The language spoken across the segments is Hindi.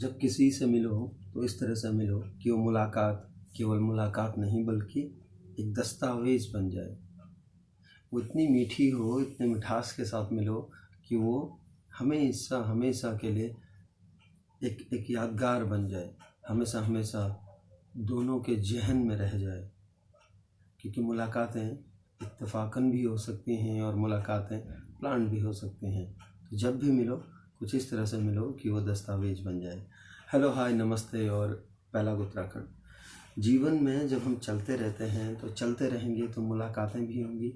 जब किसी से मिलो तो इस तरह से मिलो कि वो मुलाकात केवल मुलाकात नहीं बल्कि एक दस्तावेज बन जाए। वो इतनी मीठी हो, इतने मिठास के साथ मिलो कि वो हमेशा हमेशा के लिए एक यादगार बन जाए, हमेशा हमेशा दोनों के जहन में रह जाए। क्योंकि मुलाकातें इत्तेफाकन भी हो सकती हैं और मुलाकातें प्लान भी हो सकती हैं। तो जब भी मिलो कुछ इस तरह से मिलो कि वो दस्तावेज बन जाए। हेलो, हाय, नमस्ते और पहला उत्तराखंड। जीवन में जब हम चलते रहते हैं तो चलते रहेंगे तो मुलाकातें भी होंगी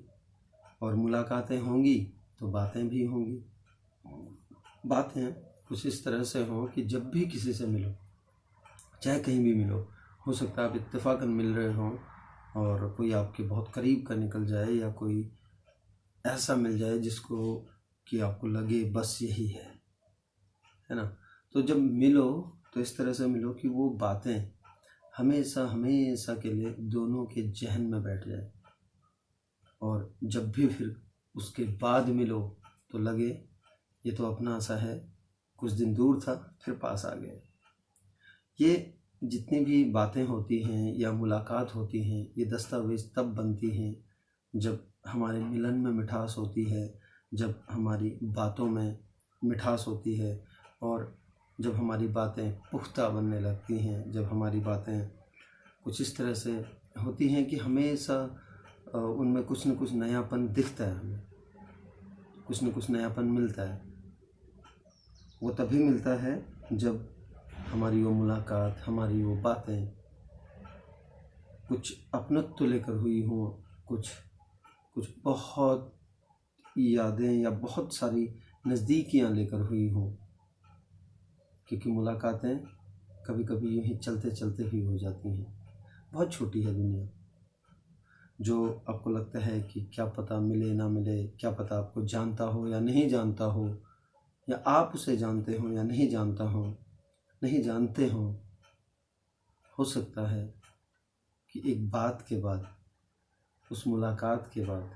और मुलाकातें होंगी तो बातें भी होंगी। बातें कुछ इस तरह से हों कि जब भी किसी से मिलो, चाहे कहीं भी मिलो, हो सकता है आप इत्तेफाकन मिल रहे हों और कोई आपके बहुत करीब का निकल जाए या कोई ऐसा मिल जाए जिसको कि आपको लगे बस यही है ना। तो जब मिलो तो इस तरह से मिलो कि वो बातें हमेशा हमेशा के लिए दोनों के जहन में बैठ जाए और जब भी फिर उसके बाद मिलो तो लगे ये तो अपना सा है, कुछ दिन दूर था फिर पास आ गया। ये जितनी भी बातें होती हैं या मुलाकात होती हैं, ये दस्तावेज तब बनती हैं जब हमारे मिलन में मिठास होती है, जब हमारी बातों में मिठास होती है और जब हमारी बातें पुख्ता बनने लगती हैं, जब हमारी बातें कुछ इस तरह से होती हैं कि हमेशा उनमें कुछ न कुछ नयापन दिखता है, हमें कुछ न कुछ नयापन मिलता है। वो तभी मिलता है जब हमारी वो मुलाकात, हमारी वो बातें कुछ अपनत्व लेकर हुई हों, कुछ बहुत यादें या बहुत सारी नज़दीकियाँ लेकर हुई हों। क्योंकि मुलाकातें कभी कभी यूँ ही चलते चलते भी हो जाती हैं। बहुत छोटी है दुनिया, जो आपको लगता है कि क्या पता मिले ना मिले, क्या पता आपको जानता हो या नहीं जानता हो, या आप उसे जानते हो या नहीं जानते हो सकता है कि एक बात के बाद, उस मुलाकात के बाद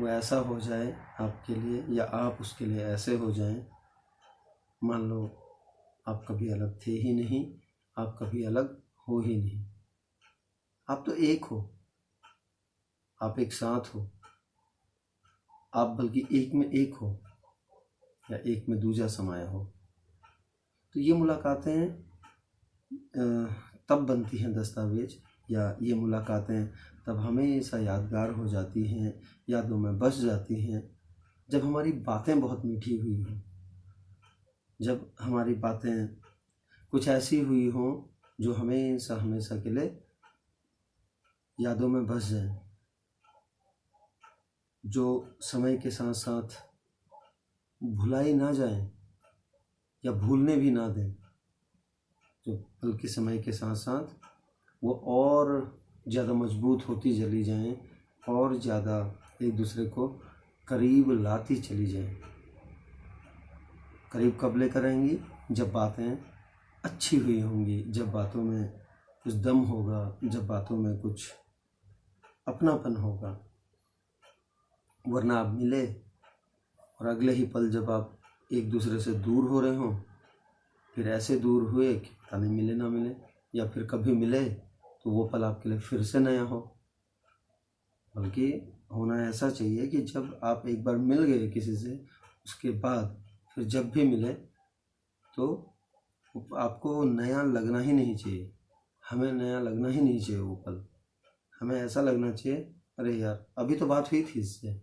वो ऐसा हो जाए आपके लिए या आप उसके लिए ऐसे हो जाएं। मान लो आप कभी अलग थे ही नहीं, आप कभी अलग हो ही नहीं, आप तो एक हो, आप एक साथ हो, आप बल्कि एक में एक हो या एक में दूजा समाया हो। तो ये मुलाकातें तब बनती हैं दस्तावेज, या ये मुलाकातें तब हमेशा यादगार हो जाती हैं, यादों में बस जाती हैं जब हमारी बातें बहुत मीठी हुई हों, जब हमारी बातें कुछ ऐसी हुई हों जो हमेशा हमेशा के लिए यादों में बस जाएं, जो समय के साथ साथ भुलाई ना जाएं या भूलने भी ना दें, जो बल्कि समय के साथ साथ वो और ज़्यादा मजबूत होती चली जाएं और ज़्यादा एक दूसरे को करीब लाती चली जाएं। करीब कब लेकर आएंगी? जब बातें अच्छी हुई होंगी, जब बातों में कुछ दम होगा, जब बातों में कुछ अपनापन होगा। वरना आप मिले और अगले ही पल जब आप एक दूसरे से दूर हो रहे हों, फिर ऐसे दूर हुए कि पता नहीं मिले ना मिले, या फिर कभी मिले तो वो पल आपके लिए फिर से नया हो। बल्कि होना ऐसा चाहिए कि जब आप एक बार मिल गए किसी से, उसके बाद फिर जब भी मिले तो आपको नया लगना ही नहीं चाहिए, हमें नया लगना ही नहीं चाहिए। वो पल हमें ऐसा लगना चाहिए, अरे यार अभी तो बात हुई थी इससे,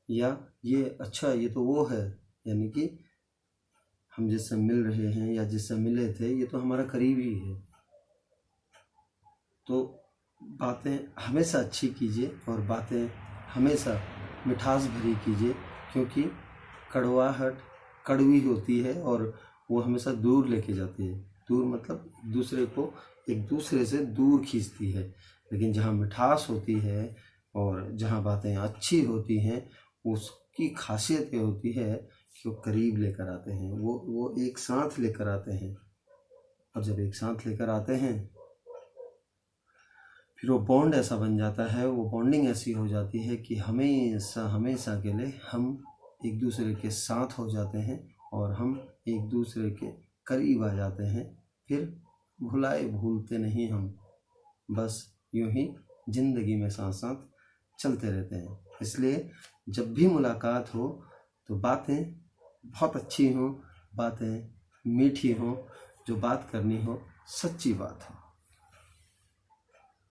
या ये अच्छा ये तो वो है, यानी कि हम जिससे मिल रहे हैं या जिससे मिले थे ये तो हमारा करीबी है। तो बातें हमेशा अच्छी कीजिए और बातें हमेशा मिठास भरी कीजिए, क्योंकि कड़वाहट कड़वी होती है और वो हमेशा दूर लेके जाती है। दूर मतलब एक दूसरे से दूर खींचती है। लेकिन जहाँ मिठास होती है और जहाँ बातें अच्छी होती हैं, उसकी खासियत ये होती है कि वो करीब लेकर आते हैं, वो एक साथ लेकर आते हैं। और जब एक साथ लेकर आते हैं फिर वो बॉन्ड ऐसा बन जाता है, वो बॉन्डिंग ऐसी हो जाती है कि हमेशा हमेशा के लिए हम एक दूसरे के साथ हो जाते हैं और हम एक दूसरे के करीब आ जाते हैं, फिर भुलाए भूलते नहीं हम, बस यूं ही ज़िंदगी में साथ साथ चलते रहते हैं। इसलिए जब भी मुलाकात हो तो बातें बहुत अच्छी हों, बातें मीठी हों, जो बात करनी हो सच्ची बात हो।